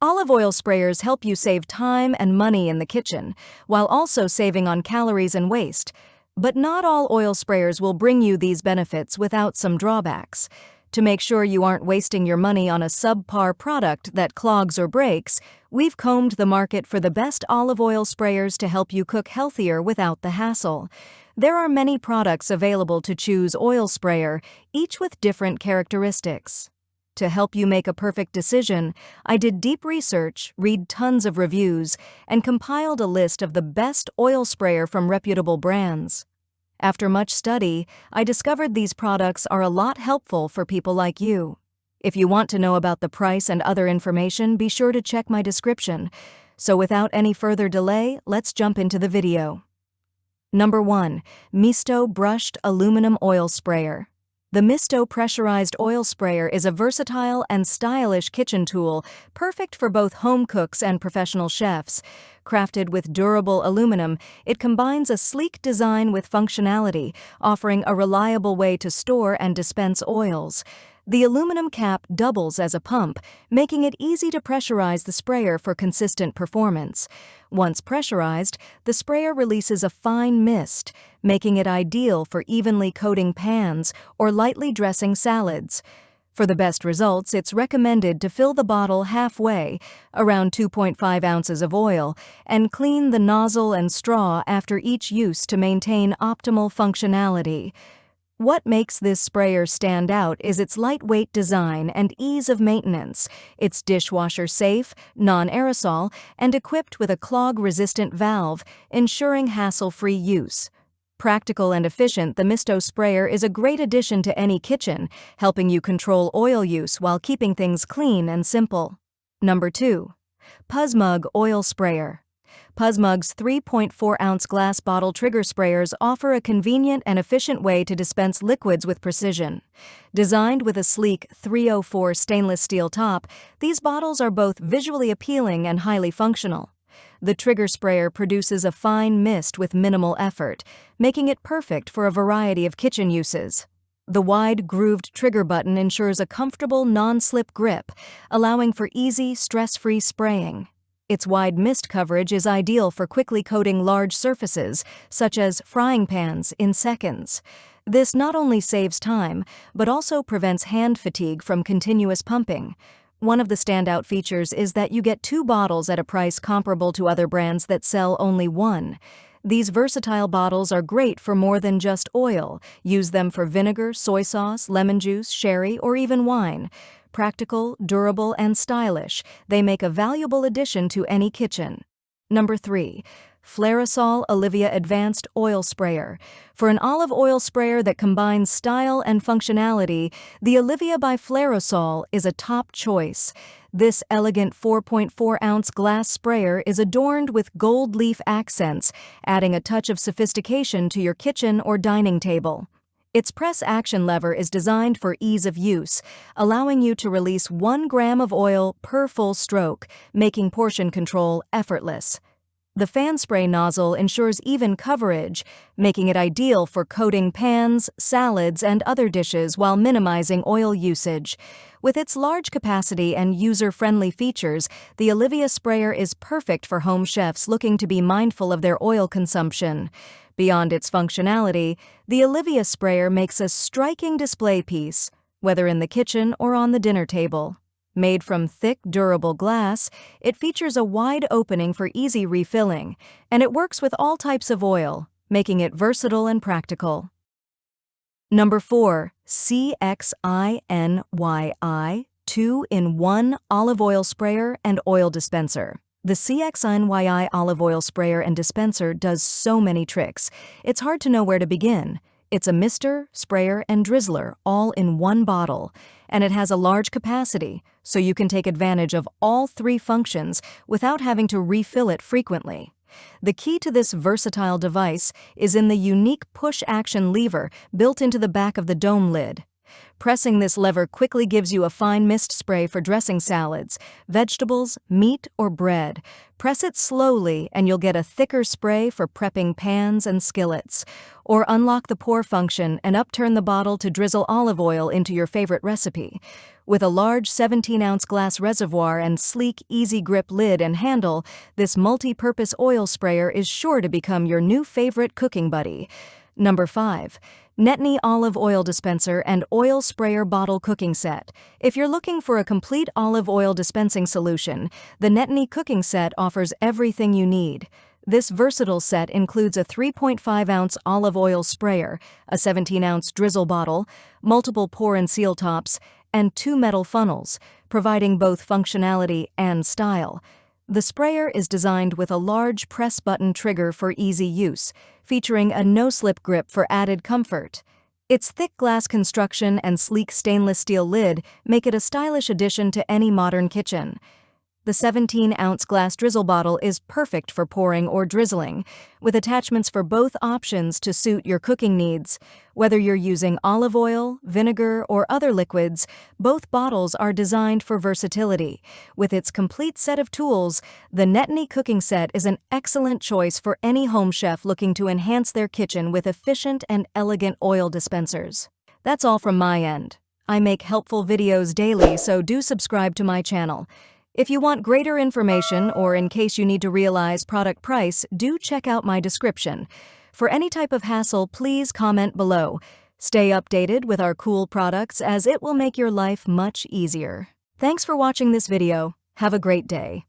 Olive oil sprayers help you save time and money in the kitchen, while also saving on calories and waste. But not all oil sprayers will bring you these benefits without some drawbacks. To make sure you aren't wasting your money on a subpar product that clogs or breaks, we've combed the market for the best olive oil sprayers to help you cook healthier without the hassle. There are many products available to choose oil sprayer, each with different characteristics. To help you make a perfect decision, I did deep research, read tons of reviews, and compiled a list of the best oil sprayer from reputable brands. After much study, I discovered these products are a lot helpful for people like you. If you want to know about the price and other information, be sure to check my description. So without any further delay, let's jump into the video. Number 1. Misto Brushed Aluminum Oil Sprayer. The Misto Pressurized Oil Sprayer is a versatile and stylish kitchen tool, perfect for both home cooks and professional chefs. Crafted with durable aluminum, it combines a sleek design with functionality, offering a reliable way to store and dispense oils. The aluminum cap doubles as a pump, making it easy to pressurize the sprayer for consistent performance. Once pressurized, the sprayer releases a fine mist, making it ideal for evenly coating pans or lightly dressing salads. For the best results, it's recommended to fill the bottle halfway, around 2.5 ounces of oil, and clean the nozzle and straw after each use to maintain optimal functionality. What makes this sprayer stand out is its lightweight design and ease of maintenance. It's dishwasher safe, non-aerosol, and equipped with a clog-resistant valve, ensuring hassle-free use. Practical and efficient, the Misto sprayer is a great addition to any kitchen, helping you control oil use while keeping things clean and simple. Number 2. Puzzmug Oil Sprayer. Puzzmug's 3.4-ounce glass bottle trigger sprayers offer a convenient and efficient way to dispense liquids with precision. Designed with a sleek 304 stainless steel top, these bottles are both visually appealing and highly functional. The trigger sprayer produces a fine mist with minimal effort, making it perfect for a variety of kitchen uses. The wide, grooved trigger button ensures a comfortable, non-slip grip, allowing for easy, stress-free spraying. Its wide mist coverage is ideal for quickly coating large surfaces, such as frying pans, in seconds. This not only saves time, but also prevents hand fatigue from continuous pumping. One of the standout features is that you get 2 bottles at a price comparable to other brands that sell only 1. These versatile bottles are great for more than just oil. Use them for vinegar, soy sauce, lemon juice, sherry, or even wine. Practical, durable, and stylish, they make a valuable addition to any kitchen. Number 3. Flairosol Olivia Advanced Oil Sprayer. For an olive oil sprayer that combines style and functionality, the Olivia by Flairosol is a top choice. This elegant 4.4-ounce glass sprayer is adorned with gold leaf accents, adding a touch of sophistication to your kitchen or dining table. Its press-action lever is designed for ease of use, allowing you to release 1 gram of oil per full stroke, making portion control effortless. The fan spray nozzle ensures even coverage, making it ideal for coating pans, salads, and other dishes while minimizing oil usage. With its large capacity and user-friendly features, the Olivia sprayer is perfect for home chefs looking to be mindful of their oil consumption. Beyond its functionality, the Olivia sprayer makes a striking display piece, whether in the kitchen or on the dinner table. Made from thick, durable glass, it features a wide opening for easy refilling, and it works with all types of oil, making it versatile and practical. Number 4. CXINYI 2-in-1 Olive Oil Sprayer and Oil Dispenser. The CXINYI olive oil sprayer and dispenser does so many tricks, it's hard to know where to begin. It's a mister, sprayer, and drizzler all in one bottle, and it has a large capacity, so you can take advantage of all 3 functions without having to refill it frequently. The key to this versatile device is in the unique push-action lever built into the back of the dome lid. Pressing this lever quickly gives you a fine mist spray for dressing salads, vegetables, meat, or bread. Press it slowly and you'll get a thicker spray for prepping pans and skillets. Or unlock the pour function and upturn the bottle to drizzle olive oil into your favorite recipe. With a large 17-ounce glass reservoir and sleek, easy-grip lid and handle, this multi-purpose oil sprayer is sure to become your new favorite cooking buddy. Number 5. Netni Olive Oil Dispenser and Oil Sprayer Bottle Cooking Set. If you're looking for a complete olive oil dispensing solution, the Netni Cooking Set offers everything you need. This versatile set includes a 3.5-ounce olive oil sprayer, a 17-ounce drizzle bottle, multiple pour and seal tops, and 2 metal funnels, providing both functionality and style. The sprayer is designed with a large press-button trigger for easy use, featuring a no-slip grip for added comfort. Its thick glass construction and sleek stainless steel lid make it a stylish addition to any modern kitchen. The 17-ounce glass drizzle bottle is perfect for pouring or drizzling, with attachments for both options to suit your cooking needs. Whether you're using olive oil, vinegar, or other liquids, both bottles are designed for versatility. With its complete set of tools, the Netni Cooking Set is an excellent choice for any home chef looking to enhance their kitchen with efficient and elegant oil dispensers. That's all from my end. I make helpful videos daily, so do subscribe to my channel. If you want greater information or in case you need to realize product price, do check out my description. For any type of hassle, please comment below. Stay updated with our cool products as it will make your life much easier. Thanks for watching this video. Have a great day.